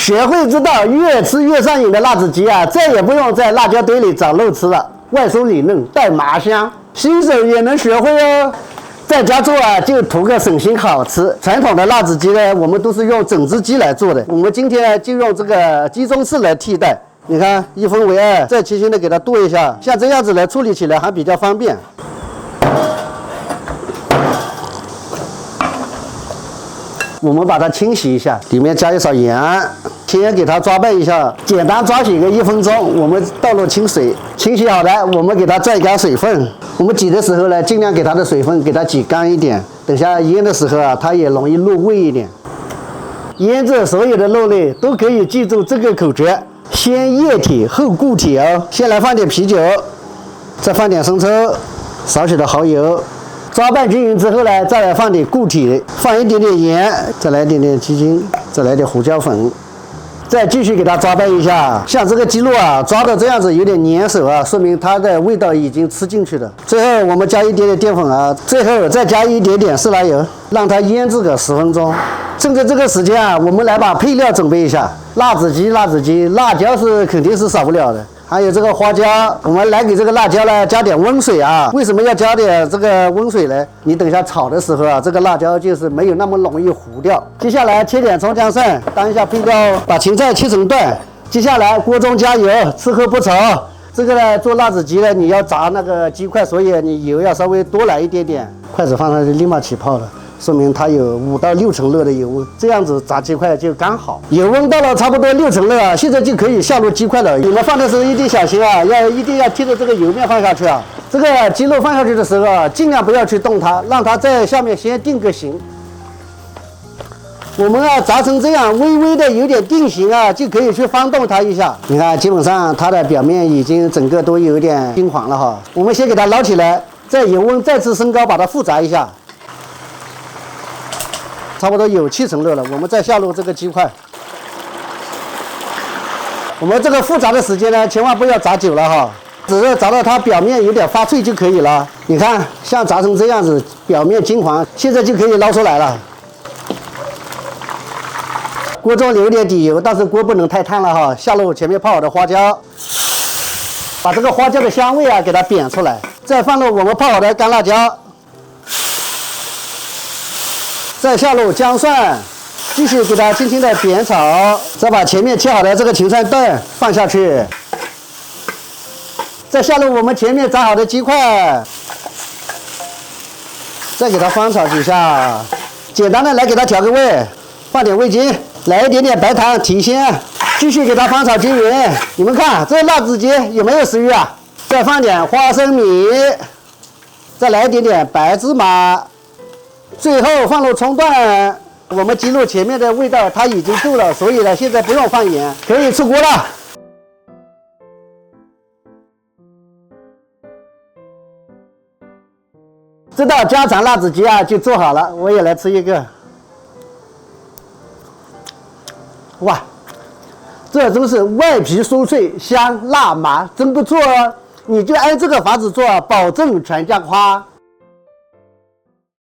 学会之道，越吃越上瘾的辣子鸡啊，再也不用在辣椒堆里找肉吃了。外酥里嫩，带麻香，新手也能学会哦。在家做啊，就图个省心好吃。传统的辣子鸡呢，我们都是用整只鸡来做的，我们今天就用这个鸡中翅来替代。你看，1分为2，再轻轻的给它剁一下，像这样子来处理起来还比较方便。我们把它清洗一下，里面加一勺盐，先给它抓拌一下，简单抓洗个1分钟。我们倒入清水，清洗好了，我们给它再加水分。我们挤的时候呢，尽量给它的水分给它挤干一点，等下腌的时候啊，它也容易入味一点。腌制所有的肉类都可以记住这个口诀：先液体后固体哦。先来放点啤酒，再放点生抽，少许的蚝油。抓拌均匀之后呢，再来放点固体，放一点点盐，再来一点点鸡精，再来点胡椒粉，再继续给它抓拌一下。像这个鸡肉啊，抓的这样子有点粘手啊，说明它的味道已经吃进去了。最后我们加一点点淀粉啊，最后再加一点点色拉油，让它腌制个10分钟。趁着这个时间啊，我们来把配料准备一下。辣子鸡，辣椒是肯定是少不了的。还有这个花椒，我们来给这个辣椒呢加点温水啊。为什么要加点这个温水呢？你等一下炒的时候啊，这个辣椒就是没有那么容易糊掉。接下来切点葱姜蒜，当一下配料，把芹菜切成段。接下来锅中加油，吃喝不愁。这个呢做辣子鸡呢，你要炸那个鸡块，所以你油要稍微多来一点点。筷子放上去立马起泡了。说明它有5到6成热的油温，这样子炸鸡块就刚好。油温到了差不多6成热啊，现在就可以下入鸡块了。你们放的时候一定小心啊，一定要贴着这个油面放下去啊。这个鸡肉放下去的时候啊，尽量不要去动它，让它在下面先定个型。我们啊炸成这样，微微的有点定型啊，就可以去翻动它一下。你看，基本上它的表面已经整个都有点金黄了哈。我们先给它捞起来，在油温再次升高，把它复炸一下。差不多有7成热了，我们再下入这个鸡块。我们这个复炸的时间呢，千万不要炸久了哈，只是炸到它表面有点发脆就可以了。你看，像炸成这样子，表面金黄，现在就可以捞出来了。锅中留点底油，但是锅不能太烫了哈。下入前面泡好的花椒，把这个花椒的香味啊给它煸出来，再放入我们泡好的干辣椒。再下入姜蒜，继续给它轻轻的煸炒，再把前面切好的这个芹菜段放下去，再下入我们前面炸好的鸡块，再给它翻炒几下，简单的来给它调个味，放点味精，来一点点白糖提鲜，继续给它翻炒均匀。你们看这辣子鸡有没有食欲啊？再放点花生米，再来一点点白芝麻。最后放入葱段，我们鸡肉前面的味道它已经够了，所以呢，现在不用放盐，可以出锅了。这道家常辣子鸡啊就做好了，我也来吃一个。哇，这真是外皮酥脆，香辣麻，真不错哦！你就按这个法子做，保证全家夸。